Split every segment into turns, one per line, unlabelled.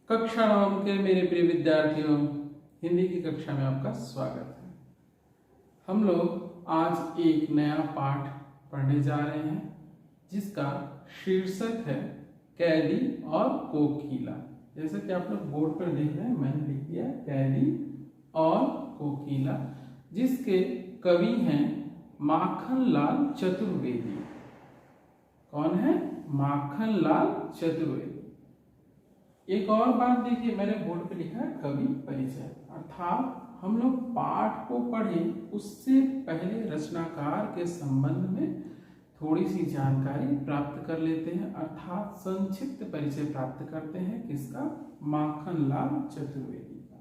कक्षा नवम के मेरे प्रिय विद्यार्थियों, हिंदी की कक्षा में आपका स्वागत है। हम लोग आज एक नया पाठ पढ़ने जा रहे हैं जिसका शीर्षक है कैदी और कोकिला। जैसा कि आप लोग बोर्ड पर देख रहे हैं, मैंने लिख दिया कैदी और कोकिला, जिसके कवि हैं माखनलाल चतुर्वेदी। कौन है? माखनलाल चतुर्वेदी। एक और बात देखिए, मैंने बोर्ड पे लिखा है कवि परिचय, अर्थात हम लोग पाठ को पढ़ें उससे पहले रचनाकार के संबंध में थोड़ी सी जानकारी प्राप्त कर लेते हैं, अर्थात संक्षिप्त परिचय प्राप्त करते हैं। किसका? माखनलाल चतुर्वेदी का।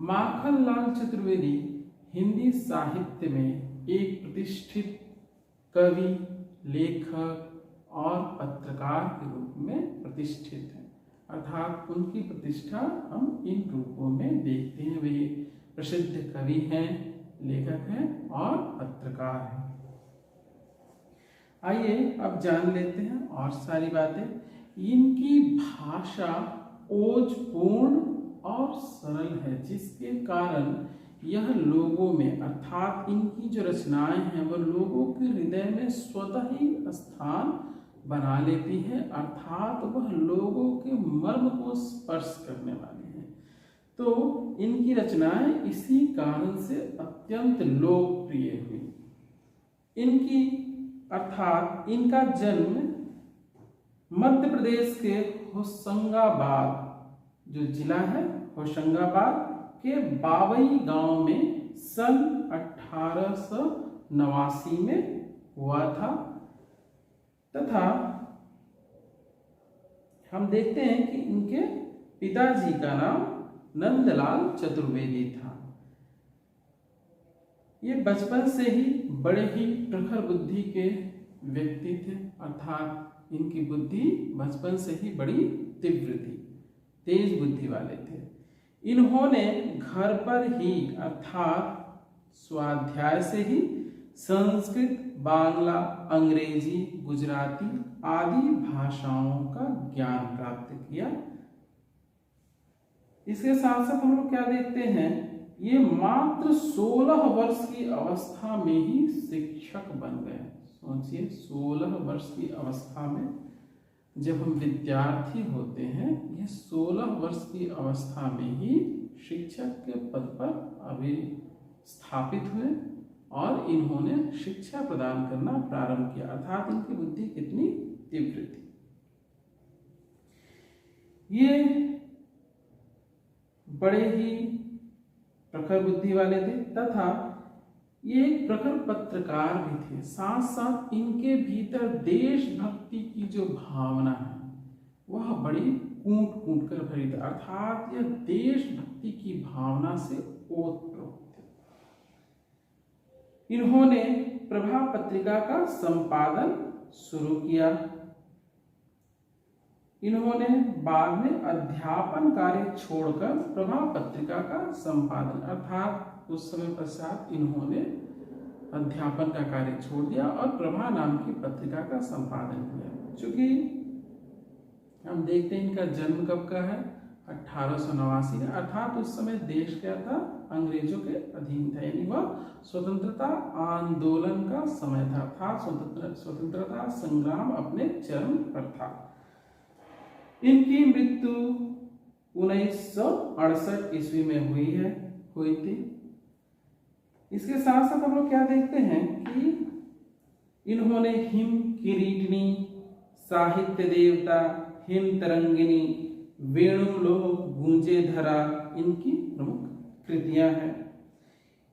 माखनलाल चतुर्वेदी हिंदी साहित्य में एक प्रतिष्ठित कवि, लेखक और पत्रकार के रूप में प्रतिष्ठित है, अर्थात उनकी प्रतिष्ठा हम इन रूपों में देखते हैं। वे प्रसिद्ध कवि हैं, लेखक हैं और पत्रकार हैं। आइए अब जान लेते हैं और सारी बातें। इनकी भाषा ओजपूर्ण और सरल है, जिसके कारण यह लोगों में, अर्थात इनकी जो रचनाएं हैं वह लोगों के हृदय में स्वतः ही स्थान बना लेती है, अर्थात वह लोगों के मर्म को स्पर्श करने वाली है। तो इनकी रचनाएं इसी कारण से अत्यंत लोकप्रिय हुई। इनकी अर्थात इनका जन्म मध्य प्रदेश के होशंगाबाद, जो जिला है होशंगाबाद के बावई गांव में सन 1889 में हुआ था, तथा हम देखते हैं कि इनके पिताजी का नाम नंदलाल चतुर्वेदी था। ये बचपन से ही बड़े ही प्रखर बुद्धि के व्यक्ति थे, अर्थात इनकी बुद्धि बचपन से ही बड़ी तीव्र थी, तेज बुद्धि वाले थे। इन्होंने घर पर ही अर्थात स्वाध्याय से ही संस्कृत, बांग्ला, अंग्रेजी, गुजराती आदि भाषाओं का ज्ञान प्राप्त किया। इसके साथ साथ हम लोग क्या देखते हैं, ये मात्र 16 वर्ष की अवस्था में ही शिक्षक बन गए। सोचिए, 16 वर्ष की अवस्था में जब हम विद्यार्थी होते हैं, ये 16 वर्ष की अवस्था में ही शिक्षक के पद पर अभी स्थापित हुए और इन्होंने शिक्षा प्रदान करना प्रारंभ किया, अर्थात इनकी बुद्धि कितनी तीव्र थी। ये बड़े ही प्रखर बुद्धि वाले थे तथा ये एक प्रखर पत्रकार भी थे। साथ साथ इनके भीतर देशभक्ति की जो भावना है वह बड़ी कूट कूट कर भरी थी, अर्थात यह देशभक्ति की भावना से ओतप्रोत थे। इन्होंने प्रभा पत्रिका का संपादन शुरू किया। इन्होंने बाद में अध्यापन कार्य छोड़कर प्रभा पत्रिका का संपादन, अर्थात उस समय पश्चात इन्होंने अध्यापन का कार्य छोड़ दिया और प्रभा नाम की पत्रिका का संपादन किया। चूंकि हम देखते हैं इनका जन्म कब का है, 1889 में, अर्थात उस समय देश क्या था, अंग्रेजों के अधीन था, यानी वह स्वतंत्रता आंदोलन का समय था, अर्थात स्वतंत्रता संग्राम अपने चरम पर था। इनकी मृत्यु 1968 ईस्वी में हुई थी। इसके साथ साथ हम लोग क्या देखते हैं कि इन्होंने हिम किरीटिनी, साहित्य देवता, हिम तरंगिनी, वेणुलोक गूंजे धरा इनकी प्रमुख कृतियां हैं।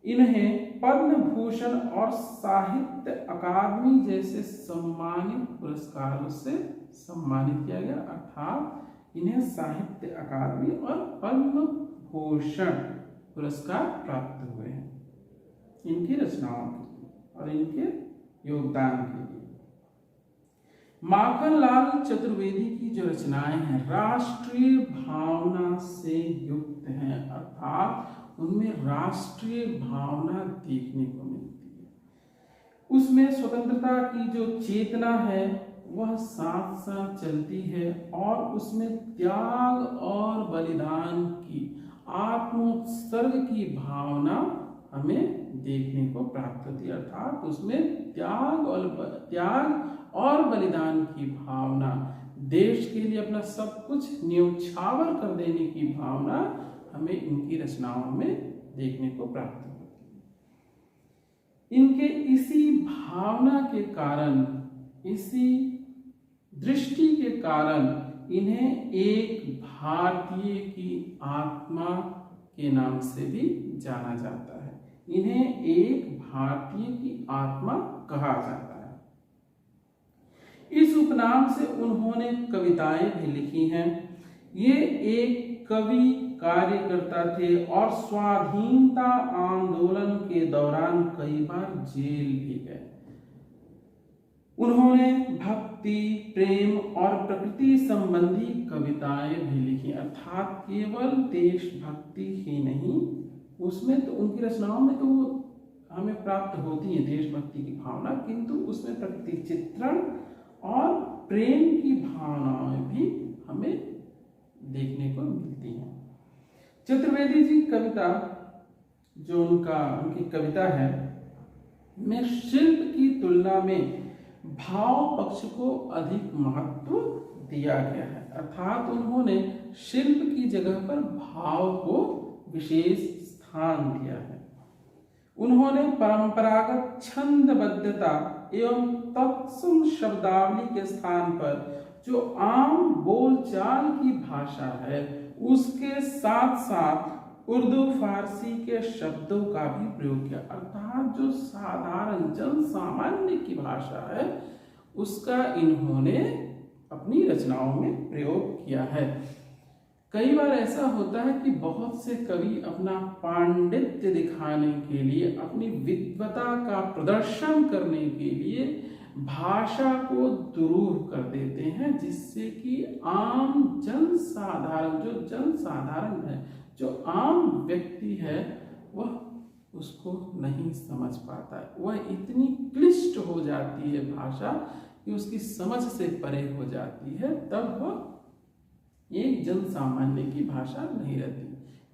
इन्हें पद्म भूषण और साहित्य अकादमी जैसे सम्मानित पुरस्कारों से सम्मानित किया गया, अर्थात इन्हें साहित्य अकादमी और पद्म भूषण पुरस्कार प्राप्त हुए हैं इनकी रचनाओं के लिए और इनके योगदान के लिए। माखनलाल चतुर्वेदी की जो रचनाएं हैं राष्ट्रीय भावना से युक्त हैं, अर्थात उनमें राष्ट्रीय भावना देखने को मिलती है। उसमें स्वतंत्रता की जो चेतना है वह साथ साथ चलती है और उसमें त्याग और बलिदान की, आत्मोत्सर्ग की भावना हमें देखने को प्राप्त होती है। अर्थात उसमें त्याग और बलिदान की भावना, देश के लिए अपना सब कुछ न्यौछावर कर देने की भावना हमें इनकी रचनाओं में देखने को प्राप्त होती है। इनके इसी भावना के कारण, इसी दृष्टि के कारण इन्हें एक भारतीय की आत्मा के नाम से भी जाना जाता है। इन्हें एक भारतीय की आत्मा कहा जाता है। इस उपनाम से उन्होंने कविताएं भी लिखी हैं। ये एक कवि कार्यकर्ता थे और स्वाधीनता आंदोलन के दौरान कई बार जेल भी गए। उन्होंने भक्ति, प्रेम और प्रकृति संबंधी कविताएं भी लिखी। अर्थात केवल देशभक्ति ही नहीं, उसमें तो उनकी रचनाओं में तो हमें प्राप्त होती है देशभक्ति की भावना, किंतु उसमें प्रकृति चित्रण और प्रेम की भावनाएं भी हमें देखने को मिलती हैं। चतुर्वेदी जी कविता, जो उनकी कविता है, में शिल्प की तुलना में भाव पक्ष को अधिक महत्व दिया गया है। अर्थात उन्होंने शिल्प की जगह पर भाव को विशेष स्थान दिया है। उन्होंने परंपरागत छंदबद्धता एवं तत्सम शब्दावली के स्थान पर जो आम बोलचाल की भाषा है, उसके साथ साथ उर्दू फारसी के शब्दों का भी प्रयोग किया। अर्थात जो साधारण जन सामान्य की भाषा है, उसका इन्होंने अपनी रचनाओं में प्रयोग किया है। कई बार ऐसा होता है कि बहुत से कवि अपना पांडित्य दिखाने के लिए, अपनी विद्वता का प्रदर्शन करने के लिए भाषा को दुरूह कर देते हैं, जिससे कि आम जनसाधारण, जो जनसाधारण है, जो आम व्यक्ति है, वह उसको नहीं समझ पाता है। वह इतनी क्लिष्ट हो जाती है भाषा कि उसकी समझ से परे हो जाती है, तब वह एक जन सामान्य की भाषा नहीं रहती।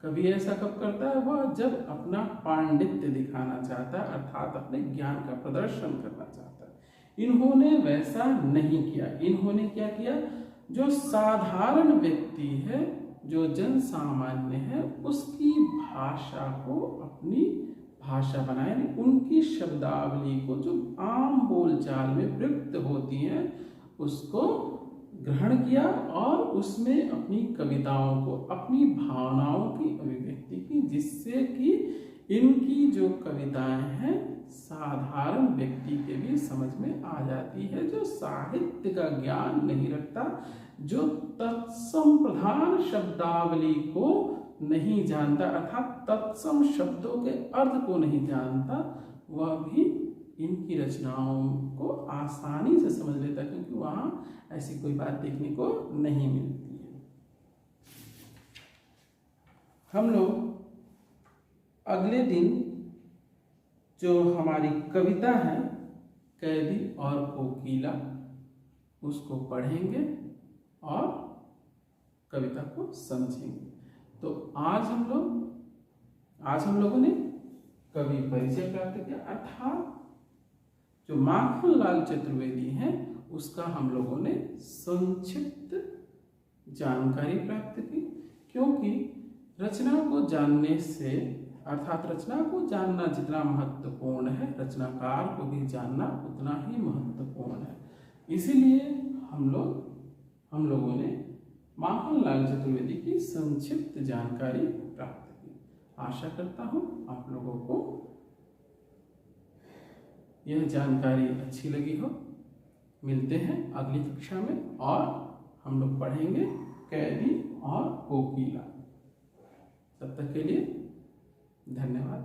कभी ऐसा कब करता है? वह जब अपना पांडित्य दिखाना चाहता है, अर्थात अपने ज्ञान का प्रदर्शन करना चाहता है। इन्होंने वैसा नहीं किया। इन्होंने क्या किया? जो साधारण व्यक्ति है, जो जन सामान्य है, उसकी भाषा को अपनी भाषा बनाए, उनकी शब्दावली को जो आम बोलचाल में प्रयुक्त होती हैं, उसको ग्रहण किया और उसमें अपनी कविताओं को, अपनी भावनाओं की अभिव्यक्ति की, जिससे कि इनकी जो कविताएं हैं साधारण व्यक्ति के भी समझ में आ जाती है, जो साहित्य का ज्ञान नहीं रखता, जो तत्सम प्रधान शब्दावली को नहीं जानता, अर्थात तत्सम शब्दों के अर्थ को नहीं जानता, वह भी इनकी रचनाओं को आसानी से समझ लेता, क्योंकि वहां ऐसी कोई बात देखने को नहीं मिलती है। हम लोग अगले दिन जो हमारी कविता है कैदी और कोकिला, उसको पढ़ेंगे और कविता को समझेंगे। तो आज हम लोगों ने कवि परिचय प्राप्त किया, अर्थात जो माखनलाल चतुर्वेदी हैं उसका हम लोगों ने संक्षिप्त जानकारी प्राप्त की। क्योंकि रचना को जानने से, अर्थात रचना को जानना जितना महत्वपूर्ण है, रचनाकार को भी जानना उतना ही महत्वपूर्ण है। इसीलिए हम लोगों ने माखनलाल चतुर्वेदी की संक्षिप्त जानकारी प्राप्त की। आशा करता हूँ आप लोगों को यह जानकारी अच्छी लगी हो। मिलते हैं अगली कक्षा में और हम लोग पढ़ेंगे कैदी और कोकिला। तब तक के लिए धन्यवाद।